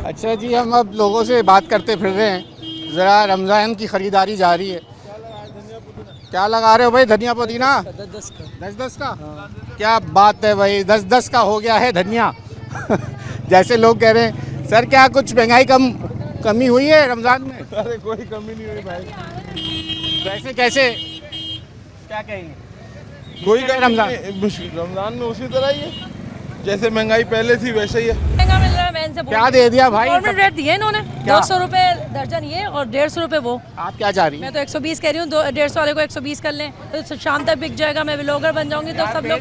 अच्छा जी, हम अब लोगों से बात करते फिर रहे हैं। ज़रा रमज़ान की ख़रीदारी जारी है। क्या लगा रहे हो भाई? धनिया पुदीना 10-10 का? क्या बात है भाई, 10-10 का हो गया है धनिया। जैसे लोग कह रहे हैं सर क्या कुछ महंगाई कमी हुई है रमज़ान में? अरे कोई कमी नहीं हुई भाई। वैसे कैसे क्या कहेंगे? कोई रमज़ान में उसी तरह ही है, जैसे महंगाई पहले थी वैसे ही है। महंगा मिल रहा है, मैं इनसे क्या दे दिया भाई? गवर्नमेंट रेट दिए इन्होंने, 200 रुपए दर्जन ये और 150 रुपए वो। आप क्या चाह रही हैं? मैं तो 120 कह रही हूँ, 150 वाले को 120 कर लें तो शाम तक बिक जाएगा। मैं व्लॉगर बन जाऊंगी तो सब लोग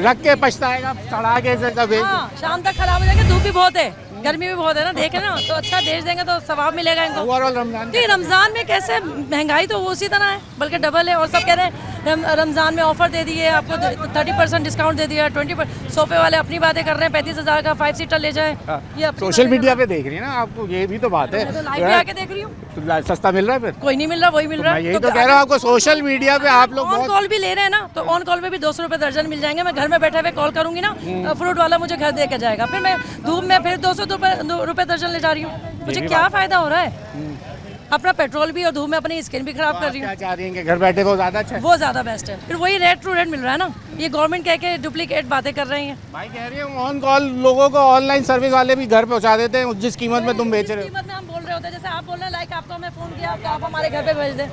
रख के पछताएगा, सड़ा के से कभी। हाँ, शाम तक खराब हो जाएगा। धूप भी बहुत है, गर्मी भी बहुत है ना, देखें ना, तो अच्छा बेच देंगे तो सवाब मिलेगा इनको। रमज़ान में कैसे महंगाई तो वो उसी तरह है, बल्कि डबल है। और सब कह रहे हैं रमज़ान में ऑफर दे दिए आपको, 30% डिस्काउंट दे दिया, 20%। सोफे वाले अपनी बातें कर रहे हैं, 35,000 का 5 सीटर ले जाए। ये सोशल मीडिया पे देख रही है ना, आपको ये भी तो बात है। मैं तो लाइव पे आके देख रही हूँ, तो सस्ता मिल रहा है फिर? कोई नहीं मिल रहा, वही मिल रहा है। यही तो कह रहा हूँ आपको, सोशल मीडिया पे आप लोग ऑन कॉल भी ले रहे हैं ना, तो ऑन कॉल में भी 200 रुपए दर्जन मिल जाएंगे। मैं घर में बैठे हुए कॉल करूंगी ना, फ्रूट वाला मुझे घर दे के जाएगा, फिर मैं धूप में फिर 200 रुपए दर्जन ले जा रही हूँ। मुझे क्या फायदा हो रहा है? अपना पेट्रोल भी और धूप में अपनी स्किन भी खराब कर रही हूँ। क्या चाह रही हैं कि घर बैठे वो ज़्यादा अच्छा है? वो ज़्यादा बेस्ट है, फिर वही रेट टू रेट मिल रहा है ना। ये गवर्नमेंट कह के डुप्लीकेट बातें कर रही हैं। भाई कह रही हूँ ऑन कॉल लोगों को ऑनलाइन सर्विस वाले भी घर पहुँचा देते हैं जिस कीमत में तुम बेच रहे हो। कीमत में हम बोल रहे होते हैं, जैसे आप बोल रहे हैं लाइक आपको हमें फ़ोन किया आप हमारे घर पे भेज दें।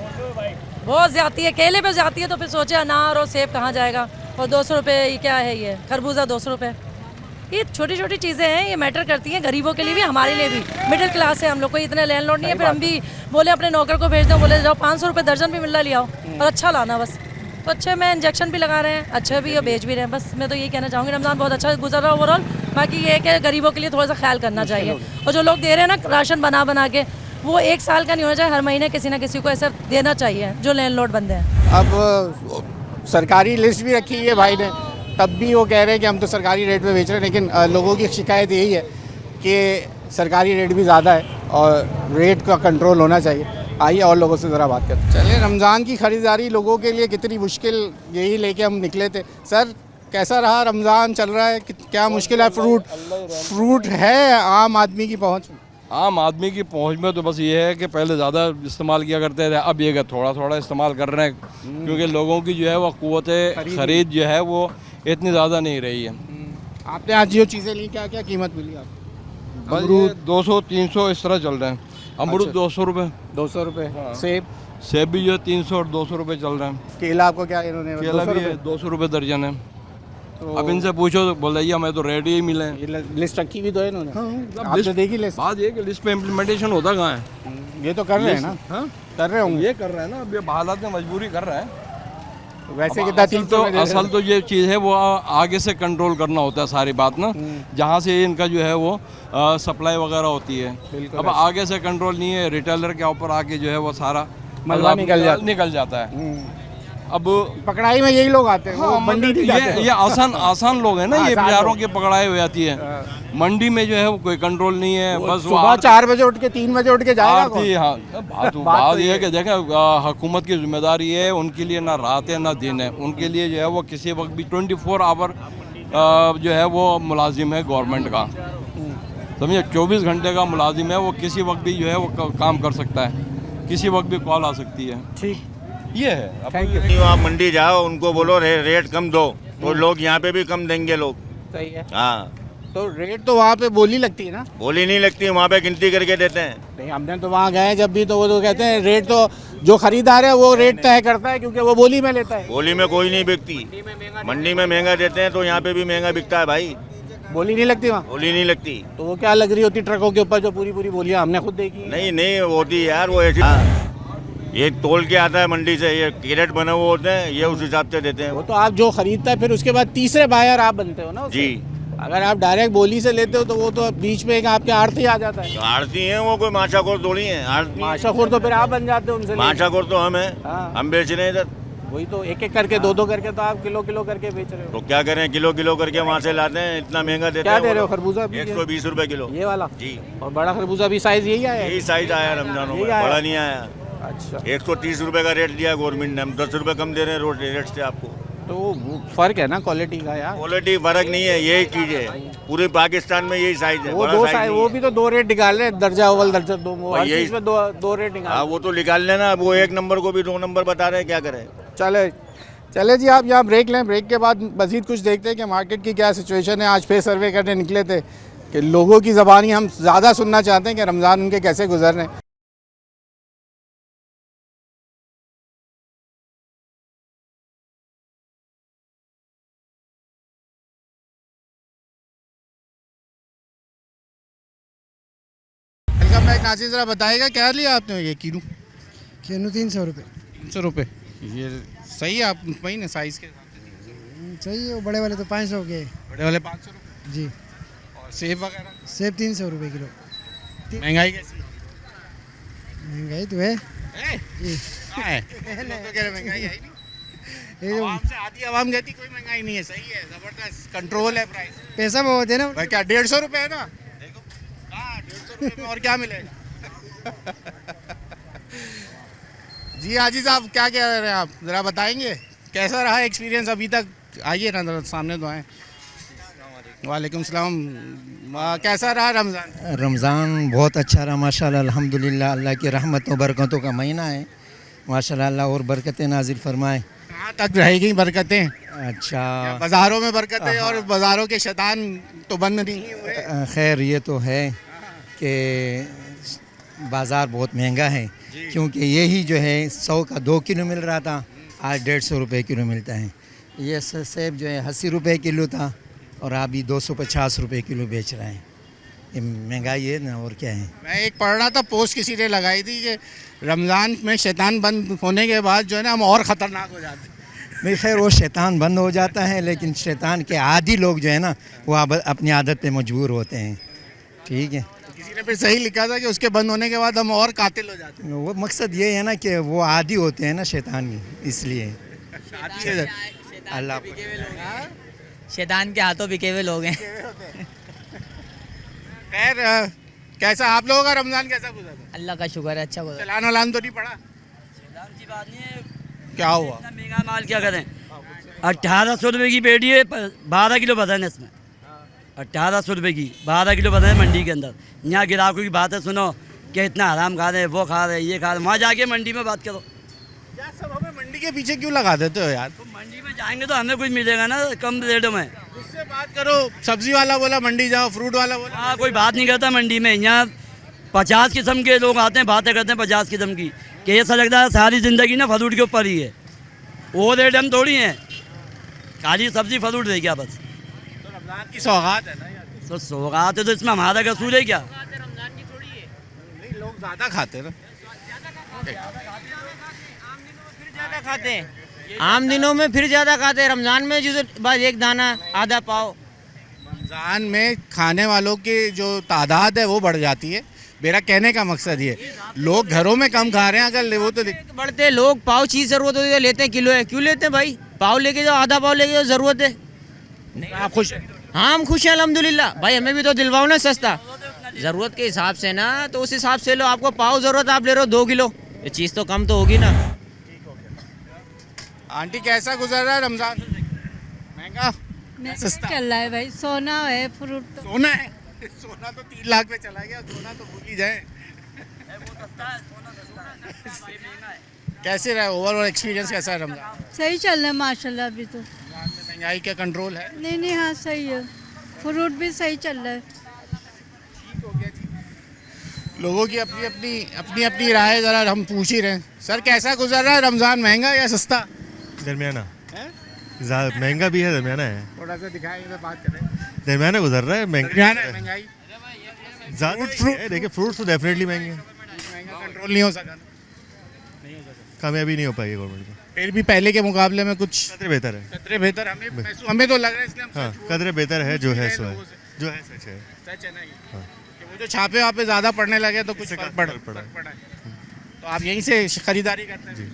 बहुत ज्यादा है, केले पे जाती है तो फिर सोचे अनार और सेब कहाँ जाएगा। और 200 रुपये क्या है ये खरबूजा 200 रुपये। ये छोटी छोटी चीज़ें हैं, ये मैटर करती हैं गरीबों के लिए भी, हमारे लिए भी। मिडिल क्लास है हम लोग को, इतने लैंडलॉर्ड नहीं है, फिर हम भी बोले अपने नौकर को भेज दो, बोले जाओ 500 रुपये दर्जन भी मिल रहा ले आओ और अच्छा लाना बस। तो अच्छे में इंजेक्शन भी लगा रहे हैं, अच्छे भी और बेच भी रहे हैं। बस मैं तो यही कहना चाहूँगी रमज़ान बहुत अच्छा गुजर रहा है ओवरऑल। बाकी ये है कि गरीबों के लिए थोड़ा सा ख्याल करना चाहिए, और जो लोग दे रहे हैं ना राशन बना बना के, वो 1 साल का नहीं होना चाहिए, हर महीने किसी ना किसी को ऐसा देना चाहिए जो लैंडलॉर्ड बंदे हैं। अब सरकारी लिस्ट भी रखी है भाई ने, तब भी वो कह रहे हैं कि हम तो सरकारी रेट पे बेच रहे हैं, लेकिन लोगों की शिकायत यही है कि सरकारी रेट भी ज़्यादा है और रेट का कंट्रोल होना चाहिए। आइए और लोगों से ज़रा बात करते हैं। चलिए, रमज़ान की ख़रीदारी लोगों के लिए कितनी मुश्किल, यही लेके हम निकले थे। सर कैसा रहा रमज़ान चल रहा है, क्या मुश्किल है? फ्रूट है आम आदमी की पहुँच? आम आदमी की पहुंच में तो बस ये है कि पहले ज़्यादा इस्तेमाल किया करते थे, अब ये कि थोड़ा थोड़ा इस्तेमाल कर रहे हैं, क्योंकि लोगों की जो है वो क़ुव्वत ख़रीद जो है वो इतनी ज़्यादा नहीं रही है। आपने आज जो चीज़ें ली क्या क्या कीमत मिली आपको? अमरूद 200-300 इस तरह चल रहे हैं। अमरूद 200 रुपये। 200 रुपये। सेब भी जो है 300 और 200 रुपये चल रहे हैं। केला आपको क्या इन्होंने? केला भी 200 रुपये दर्जन है। तो अब इनसे पूछो तो बोल रही है हमें तो रेट ही मिले। लिस्ट रखी भी तो है इन्होंने। आपने देखी लिस्ट? बात ये कि लिस्ट पे इम्प्लीमेंटेशन होता कहाँ है? ये तो कर रहे हैं ना। हाँ कर रहे होंगे। ये कर रहे हैं ना, अब ये हालात में मजबूरी कर रहे हैं। वैसे कितना असल तो ये चीज़ है वो आगे से कंट्रोल करना होता है सारी बात ना, जहाँ से इनका जो है वो सप्लाई वगैरह होती है। अब आगे से कंट्रोल नहीं है, रिटेलर के ऊपर आके जो है वो सारा मलबा निकल जाता है। अब पकड़ाई में यही लोग आते हैं। हाँ, मंडी ये आसान लोग हैं ना, ये बेचारों की पकड़ाई हो जाती है। मंडी में जो है वो कोई कंट्रोल नहीं है, बस सुबह 4 बजे उठ के 3 बजे उठ के जाएगा कौन? हाँ, बात ये है कि देखें हुकूमत की जिम्मेदारी है, उनके लिए ना रात है ना दिन है, उनके लिए जो है वो किसी वक्त भी 24 आवर जो है वो मुलाजिम है गवर्नमेंट का, समझे? 24 घंटे का मुलाजिम है, वो किसी वक्त भी जो है वो काम कर सकता है, किसी वक्त भी कॉल आ सकती है। ठीक, ये है। Thank you. आप मंडी जाओ, उनको बोलो रेट कम दो, तो लोग यहाँ पे भी कम देंगे लोग। सही है। हाँ, तो रेट तो वहाँ पे बोली लगती है ना? बोली नहीं लगती, वहाँ पे गिनती करके देते हैं। नहीं, हमने तो वहाँ गए जब भी, तो वो तो कहते हैं रेट तो जो खरीदार है वो रेट तय करता है, क्योंकि वो बोली में लेता है। बोली में कोई नहीं बिकती, मंडी में महंगा देते हैं तो यहाँ पे भी महंगा बिकता है भाई। बोली नहीं लगती वहाँ? बोली नहीं लगती। तो वो क्या लग रही होती ट्रकों के ऊपर जो पूरी पूरी बोलियाँ, हमने खुद देखी। नहीं होती यार, वो ऐसी ये तोल के आता है मंडी से, ये कैरेट बने हुए होते हैं, ये उस हिसाब से देते हैं। वो तो आप जो खरीदता है फिर उसके बाद तीसरे बायर आप बनते हो ना जी। अगर आप डायरेक्ट बोली से लेते हो तो वो तो बीच में एक आपके आड़ती आ जाता है। आड़ती है वो, कोई माशाखोर थोड़ी है। माशाखोर तो फिर आप बन जाते हो उनसे। माशाखोर तो हम हैं। हाँ। हम बेच रहे हैं इधर। वही तो एक करके 2 करके तो आप किलो करके बेच रहे हो। तो क्या करें, किलो करके वहाँ से लाते हैं, इतना महंगा देते हैं। क्या दे रहे हो खरबूजा? 120 रुपए किलो। ये वाला? जी। और बड़ा खरबूजा भी साइज यही आया? यही साइज आया रमजानों में, बड़ा नहीं आया। अच्छा। 130 रुपए का रेट दिया गवर्नमेंट ने, हम 10 रुपए कम दे रहे हैं रोड रेट से आपको। तो फर्क है ना क्वालिटी का यार। क्वालिटी फर्क नहीं है, यही चीज है, पूरे पाकिस्तान में यही साइज है। वो 2 साइज, वो भी तो 2 रेट निकाल रहे हैं, दर्जा अव्वल दर्जा 2, हर चीज में 2 रेट निकाल। हाँ, वो तो निकाल लेना, वो 1 नंबर को भी 2 नंबर बता रहे हैं, क्या करें। चले जी, आप यहाँ ब्रेक लें, ब्रेक के बाद मजीद कुछ देखते हैं कि मार्केट की क्या सिचुएशन है। आज फिर सर्वे करने निकले थे कि लोगों की ज़बानी हम ज़्यादा सुनना चाहते हैं कि रमज़ान उनके कैसे गुजर रहे हैं। नाज़िर ज़रा बताएगा क्या लिया आपने? ये कीनू 300 रुपये। 300 रुपये, ये सही है? आप मुतमईन है साइज़ के? सही है। वो बड़े वाले तो 500 के। बड़े वाले 500 रुपये? जी। और सेब वगैरह? सेब 300 रुपये किलो। महंगाई कैसी? महंगाई तो है। लोग तो कह रहे महंगाई है ही नहीं। आवाम से आधी आवाम कहती कोई महंगाई नहीं है। सही है, ज़बरदस्त कंट्रोल है प्राइस। पैसा बहुत है ना। क्या 150 रुपये है ना? देखो 150 रुपये में और क्या मिलेगा? जी हाजी साहब, क्या कह रहे हैं आप, ज़रा बताएंगे कैसा रहा एक्सपीरियंस अभी तक? आइए ना ज़रा सामने तो आए। वालेकुम सलाम। कैसा रहा रमज़ान? रमज़ान बहुत अच्छा रहा माशाल्लाह, अल्हम्दुलिल्लाह। अल्लाह की रहमतों बरकतों का महीना है माशाल्लाह। अल्लाह और बरकतें नाजिल फरमाए। कहाँ तक रहेगी बरकतें? अच्छा, बाज़ारों में बरकतें, और बाज़ारों के शैतान तो बंद नहीं हुए। खैर ये तो है कि बाज़ार बहुत महंगा है, क्योंकि यही जो है 100 का 2 किलो मिल रहा था, आज 150 रुपये किलो मिलता है। ये सेब जो है 80 रुपये किलो था और अभी 250 रुपये किलो बेच रहे हैं। ये महंगाई है ना, और क्या है। मैं एक पढ़ रहा था, पोस्ट किसी ने लगाई थी कि रमज़ान में शैतान बंद होने के बाद जो है ना हम और ख़तरनाक हो जाते हैं। नहीं खैर, वो शैतान बंद हो जाता है, लेकिन शैतान के आदी लोग जो है ना वो अपनी आदत पे मजबूर होते हैं। ठीक है, किसी ने फिर सही लिखा था कि उसके बंद होने के बाद हम और कातिल हो जाते हैं। वो मकसद ये है ना कि वो आदी होते हैं ना शैतान की, इसलिए अल्लाह शैतान के हाथों बिके हुए लोग हैं। खैर, कैसा आप लोगों का रमज़ान कैसा गुजरा? अल्लाह का शुक्र है, अच्छा गुजरा। चलान वलान तो नहीं पड़ा? क्या हुआ? महंगा माल क्या करें, 1800 रुपये की पेटी है, 12 किलो वजन है इसमें। 1800 रुपये की 12 किलो वजन है मंडी के अंदर। यहाँ ग्राहकों की बातें सुनो कि इतना हराम खा रहे हैं, वो खा रहे हैं, ये खा रहे हैं। वहाँ जाके मंडी में बात करो। यार सब हमें मंडी के पीछे क्यों लगा देते हो यार? तो मंडी में जाएंगे तो हमें कुछ मिलेगा ना कम रेटों में। उससे बात करो, सब्जी वाला बोला मंडी जाओ, फ्रूट वाला बोला। हाँ, कोई बात नहीं करता मंडी में। यहाँ 50 किस्म के लोग आते हैं, बातें करते हैं 50 किस्म की, कि ऐसा लगता है सारी ज़िंदगी ना फ्रूट के ऊपर ही है। वो रेट हम थोड़ी हैं, खाली सब्जी फ्रूट दे क्या बस। तो रमज़ान की सौगात है ना यार। तो सौगात है तो इसमें हमारा कसूर है क्या? नहीं, लोग ज़्यादा खाते हैं ना। खाते हैं आम दिनों में, फिर ज़्यादा खाते हैं। रमज़ान में जो बस एक दाना आधा पाव। रमज़ान में खाने वालों की जो तादाद है वो बढ़ जाती है। मेरा कहने का मकसद ये, लोग घरों में कम खा रहे हैं, अगर वो तो बढ़ते लोग पाव चीज़ ज़रूरत होती है लेते हैं, किलो है क्यों लेते हैं भाई? पाव लेके जाओ, आधा पाव लेके जाओ, ज़रूरत है। आप खुश हैं? हाँ, हम खुश हैं अल्हम्दुलिल्लाह। भाई हमें भी तो दिलवाओ ना सस्ता, ज़रूरत के हिसाब से ना, तो उस हिसाब से लो। आपको पाव ज़रूरत, आप ले रहे हो 2 किलो, ये चीज़ तो कम तो होगी ना। आंटी कैसा गुजर रहा है रमज़ान? महंगा सस्ता चल रहा है भाई, सोना है, फ्रूट तो सोना है। सोना तो 3 लाख पे चला गया, सोना तो भूल ही जाए। कैसे रहा ओवरऑल एक्सपीरियंस, कैसा है रमज़ान? सही चल रहा है माशाल्लाह। अभी तो महंगाई का कंट्रोल है? नहीं, हाँ सही है, फ्रूट भी सही चल रहा है। लोगों की अपनी अपनी राय ज़रा हम पूछ ही रहे हैं। सर कैसा गुजर रहा है रमज़ान, महंगा या सस्ता? दरमियाना, महंगा भी है, दरमियाना है। थोड़ा सा दिखाएंगे, बात करें। दरमियाना गुजर रहा है, महंगाई ज़्यादा है। देखिए फ्रूट्स तो डेफिनेटली महंगे हैं, कंट्रोल नहीं हो सका, कामयाबी नहीं हो पाएगी गवर्नमेंट को। फिर भी पहले के मुकाबले में कुछ कदरे बेहतर है। कदरे बेहतर हमें तो लग रहा है, इसलिए हम हाँ, कदरे बेहतर है, जो है सो है, जो है सच है। सच है ना ये? कि वो जो छापे वापे ज़्यादा पड़ने लगे तो कुछ फर्क पड़ा है। तो आप यहीं से खरीदारी करते हैं?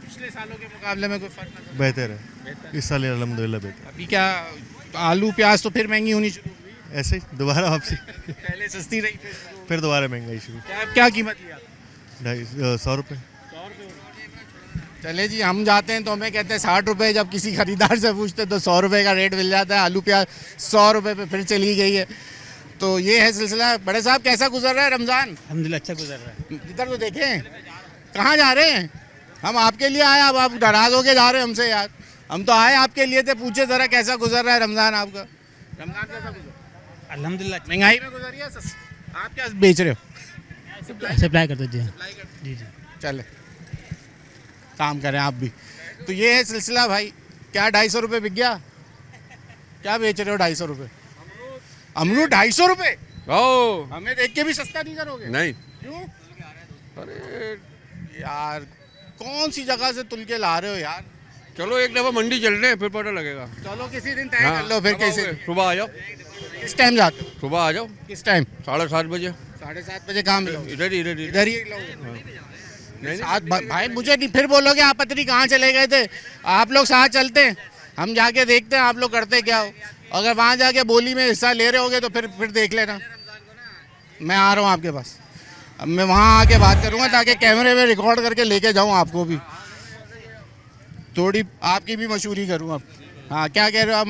पिछले सालों के मुकाबले में कोई फर्क नहीं? बेहतर है इस साल, अल्हम्दुलिल्लाह बेहतर। अभी क्या आलू प्याज तो फिर महंगी होनी शुरू हुई? ऐसे ही दोबारा वापसी, पहले सस्ती रही, फिर दोबारा महंगाई शुरू। क्या कीमत लिया? 100 रुपये। चले जी, हम जाते हैं तो हमें कहते हैं 60 रुपये, जब किसी खरीदार से पूछते तो 100 रुपये का रेट मिल जाता है। आलू प्याज 100 रुपये पे फिर चली गई है। तो ये है सिलसिला। बड़े साहब कैसा गुजर रहा है रमज़ान? अल्हम्दुलिल्लाह अच्छा गुजर रहा है। इधर तो देखें, कहाँ जा रहे हैं? हम आपके लिए आए, अब आप नाराज़ होके जा रहे हैं हमसे यार। हम तो आए आपके लिए थे, पूछे ज़रा कैसा गुजर रहा है रमज़ान आपका? रमज़ान कैसा गुजर? अल्हम्दुलिल्लाह। महंगाई में गुजरी है? आप क्या बेच रहे हो? सप्लाई करते जी। जी। चले काम करें आप भी। तो ये है सिलसिला भाई। क्या 250 रुपये बिक गया? क्या बेच रहे हो 250 रुपये? अमरूद 250 रुपये? हमें देख के भी सस्ता नहीं करोगे? नहीं। क्यों? अरे यार, कौन सी जगह से तुल के ला रहे हो यार? चलो एक दफ़ा मंडी चल रहे हैं, फिर पता लगेगा। चलो किसी दिन तय कर लो, फिर कैसे? सुबह आ जाओ। किस टाइम जाते हो? सुबह आ जाओ। किस टाइम? 7:30 बजे। 7:30 बजे काम मिलो? इधर ही भाई मुझे नहीं फिर बोलोगे आप पता नहीं कहाँ चले गए थे। आप लोग साथ चलते हैं, हम जाके देखते हैं आप लोग करते क्या हो। अगर वहाँ जाके बोली में हिस्सा ले रहे होगे तो फिर देख लेना। मैं आ रहा हूँ आपके पास, अब मैं वहाँ आके बात करूँगा ताकि कैमरे में रिकॉर्ड करके लेके जाऊँ आपको भी, थोड़ी आपकी भी मशहूरी करूँ अब। हाँ, क्या कह रहे हो आप?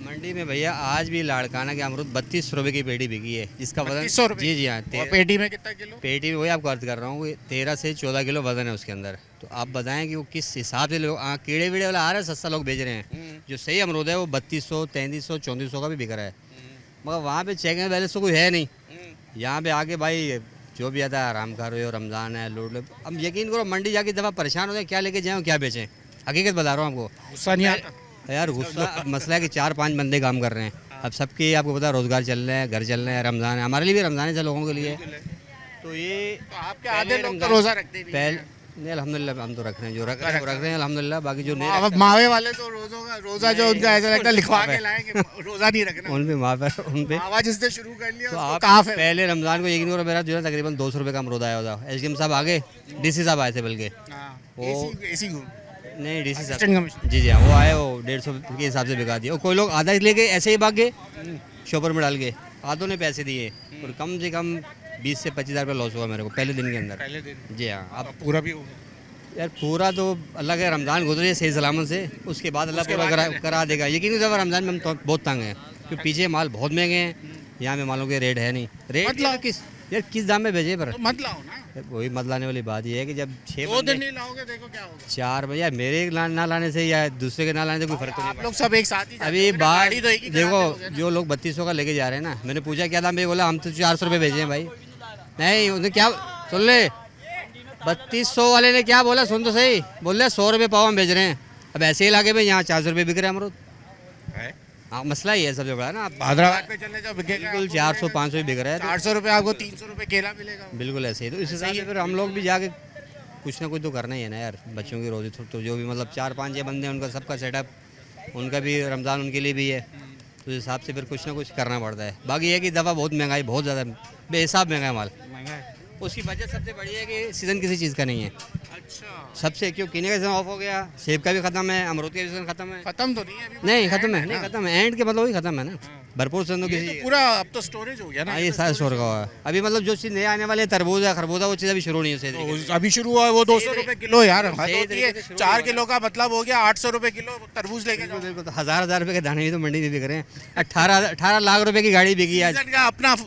मंडी में भैया आज भी लाड़काना के अमरूद 32 रुपये की पेटी बिकी है, जिसका वजन 3200 रुपये? जी हाँ। और पेटी में कितना किलो? पेटी में वही आपको अर्ज कर रहा हूँ, 13 से 14 किलो वजन है उसके अंदर। तो आप बताएं कि वो किस हिसाब से लोग कीड़े वीड़े वाला आ रहा है, सस्ता लोग बेच रहे हैं। जो सही अमरूद है वो 3200, 3300, 3400 का भी बिक रहा है, मगर वहाँ पे चेक एंड बैलेंस तो कोई है नहीं। यहाँ पे आके भाई जो भी आता है आराम कर रहे हो, रमज़ान है, लूट लो। अब यकीन करो मंडी जाके दफ़ा परेशान हो जाए, क्या लेके जाएँ क्या बेचें। हकीकत बता रहा हूँ आपको। गुस्सा नहीं आता यार गुस्सा अब मसला है कि 4-5 बंदे काम कर रहे हैं, अब सबके आपको पता रोज़गार चल रहे हैं, घर चल रहे हैं, रमज़ान है, हमारे लिए भी रमज़ान है लोगों के लिए। तो ये आपके आधे लोग तो रोज़ा रखते नहीं। पहले नहीं अल्हम्दुलिल्लाह हम तो रख रहे हैं, जो रख रहे हैं वो रख रहे हैं अल्हम्दुलिल्लाह। बाकी जो नहीं अब मावे वाले तो रोज़ा जो उनका ऐसा लगता है लिखवा के लाएंगे, रोज़ा नहीं रखना। उन पे मावा उन पे मावा जिसने शुरू कर लिया तो उसको आप काफ है। पहले रमज़ान को यकीन करो मेरा जो है तकरीबन 200 रुपये का अमरूद आया होता। एसडीएम साहब आगे, डीसी साहब आए थे बल्कि वो एसी नहीं डीसी Assistant साहब Commissioner। जी हाँ वो आए, वो 150 के हिसाब से बिका दिया। और कोई लोग आधा लेके ऐसे ही भाग गए शॉपर में डाल के, आधों ने पैसे दिए और कम से कम 20 से 25 हज़ार रुपये लॉस हुआ मेरे को पहले दिन के अंदर। पहले दिन जी हाँ। अब पूरा भी यार पूरा तो अल्लाह के रमज़ान गुजरे सही सलामत से, उसके बाद अल्लाह पूरा करा देगा। यकीन जब रमज़ान में हम तो बहुत तंग हैं क्योंकि पीछे माल बहुत महंगे हैं, यहाँ में मालों के रेट है नहीं। रेट किस दाम में भेजे पर मत लाओ ना। वही मत लाने वाली बात ये है कि जब 6 2 दिन नहीं लाओगे देखो क्या होगा। 4 बजे यार मेरे ना लाने से या दूसरे के ना लाने से कोई फर्क तो नहीं आप लोग सब एक साथ ही अभी बात देखो जो लोग 3200 का लेके जा रहे हैं ना, मैंने पूछा क्या दाम, बोला हम तो 400 रुपये भेजे हैं भाई। नहीं उन्हें क्या सुन ले, 3200 वाले ने क्या बोला सुन तो सही, बोल रहे 100 रुपये पाव हम भेज रहे हैं। अब ऐसे ही इलाके में यहाँ 400 रुपये बिक रहे हैं अमरूद। हाँ मसला ही है सबसे बड़ा ना, हैदराबाद में चले जाओ बिकेगा बिल्कुल 400-500 ही बिक रहा है। 400 रुपये आपको 300 रुपये केला मिलेगा। बिल्कुल ऐसे ही। तो इस हिसाब से फिर हम लोग भी जाके कुछ ना कुछ तो करना ही है ना यार, बच्चों की रोज़ी तो जो भी मतलब 4-5 बंदे उनका सबका सेटअप, उनका भी रमज़ान उनके लिए भी है, तो इस हिसाब से फिर कुछ ना कुछ करना पड़ता है। बाकी ये कि दफ़ा बहुत महंगाई, बहुत ज़्यादा बेहिसाब महंगा है माल। उसकी वजह सबसे बड़ी है कि सीज़न किसी चीज़ का नहीं है। अच्छा सबसे क्यों कीने का सीज़न ऑफ हो गया, सेब का भी खत्म है, अमरूद का भी सीज़न खत्म है। खत्म तो नहीं है अभी, नहीं खत्म है, नहीं खत्म है, एंड के मतलब वही खत्म है ना, भरपूर सीज़न तो किसी पूरा अब तो स्टोरेज हो गया ना। ये सारा स्टोर का हुआ है अभी, मतलब जो चीज़ नए आने वाले तरबूज है खरबूजा वो चीज़ अभी शुरू नहीं है। अभी शुरू हुआ है वो 200 रुपये किलो यार, 4 किलो का मतलब हो गया 800 रुपये किलो तरबूज लेके जाओ। बिल्कुल, तो हज़ार रुपये के दाने भी तो मंडी में बिक रहे हैं। 18 लाख रुपए की गाड़ी बिकी आज।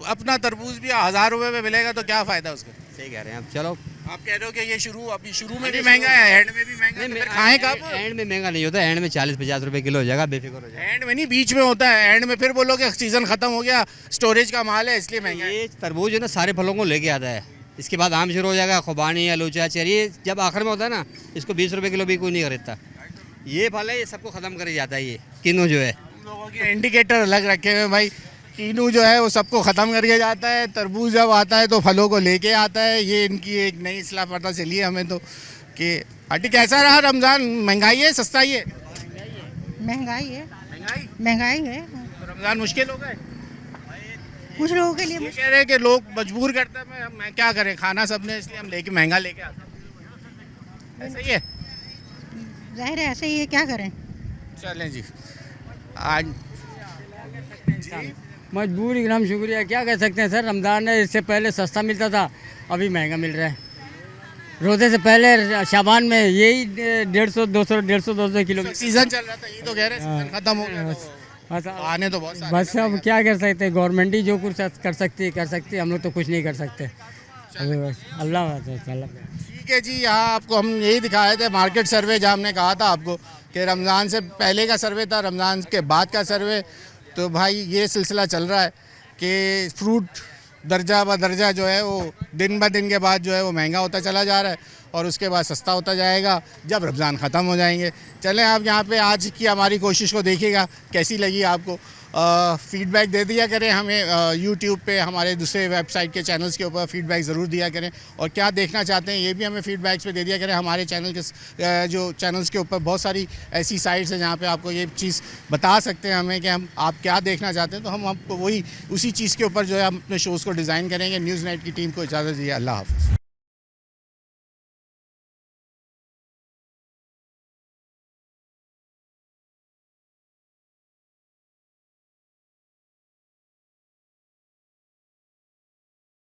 अपना तरबूज भी 1000 रुपये में मिलेगा तो क्या फ़ायदा उसका। सही कह रहे हैं आप। चलो आप कह रहे हो कि ये अभी शुरू में भी महंगा है, एंड में भी महंगा है, खाएं कब? एंड में महंगा नहीं होता, एंड में 40-50 रुपये किलो हो जाएगा, बेफिक्र हो जाएगा। एंड में नहीं, बीच में होता है। एंड में फिर बोलोगे सीज़न ख़त्म हो गया, स्टोरेज का माल है इसलिए महंगा है। ये तरबूज है ना सारे फलों को लेके आता है, इसके बाद आम शुरू हो जाएगा, खुबानी, आलूचा, चेरी, जब आखिर में होता है ना इसको 20 रुपये किलो भी कोई नहीं खरीदता। ये फल है ये सबको ख़त्म कर जाता है। ये किन्नू जो है लोगों के इंडिकेटर अलग रखे हुए भाई, कीनू जो है वो सबको ख़त्म करके जाता है, तरबूज जब आता है तो फलों को लेके आता है। ये इनकी एक नई इस्लाह पता चली है हमें तो कि आंटी कैसा रहा रमज़ान, महंगाई है सस्ता ही है? महंगाई है, महंगाई है। रमज़ान मुश्किल हो गए कुछ लोगों के लिए। ये कह रहे हैं कि लोग मजबूर करते हैं, मैं क्या करें, खाना सबने इसलिए हम लेके महंगा लेके आते हैं। ऐसा ही है, जाहिर है ऐसे ही है, क्या करें। चलें जी आज मजबूरी नाम शुक्रिया, क्या कह सकते हैं सर। रमज़ान है, इससे पहले सस्ता मिलता था, अभी महंगा मिल रहा है। रोज़े से पहले शाबान में यही 150-200 किलो सीज़न चल रहा था, ये तो कह रहे हैं सीज़न खत्म हो गया तो आने तो बहुत सारे। बस अब क्या कर सकते हैं, गवर्नमेंट ही जो कुछ कर सकती है, हम लोग तो कुछ नहीं कर सकते। अल्लाह ठीक है जी। यहाँ आपको हम यही दिखाए थे मार्केट सर्वे, जहाँ हमने कहा था आपको कि रमज़ान से पहले का सर्वे था, रमज़ान के बाद का सर्वे। तो भाई ये सिलसिला चल रहा है कि फ्रूट दर्जा ब दर्जा जो है वो दिन ब दिन के बाद जो है वो महंगा होता चला जा रहा है और उसके बाद सस्ता होता जाएगा जब रमज़ान ख़त्म हो जाएंगे। चलें आप यहाँ पे आज की हमारी कोशिश को देखिएगा, कैसी लगी आपको, फीडबैक दे दिया करें हमें। यूट्यूब पे हमारे दूसरे वेबसाइट के चैनल्स के ऊपर फीडबैक ज़रूर दिया करें और क्या देखना चाहते हैं ये भी हमें फीडबैक्स पे दे दिया करें। हमारे चैनल के जो चैनल्स के ऊपर बहुत सारी ऐसी साइट्स हैं जहाँ पे आपको ये चीज़ बता सकते हैं हमें कि आप क्या देखना चाहते हैं, तो हम आपको वही उसी चीज़ के ऊपर जो है हम अपने शोज़ को डिज़ाइन करेंगे। न्यूज़ नाइट की टीम को इजाज़त दीजिए, अल्लाह हाफ़िज़।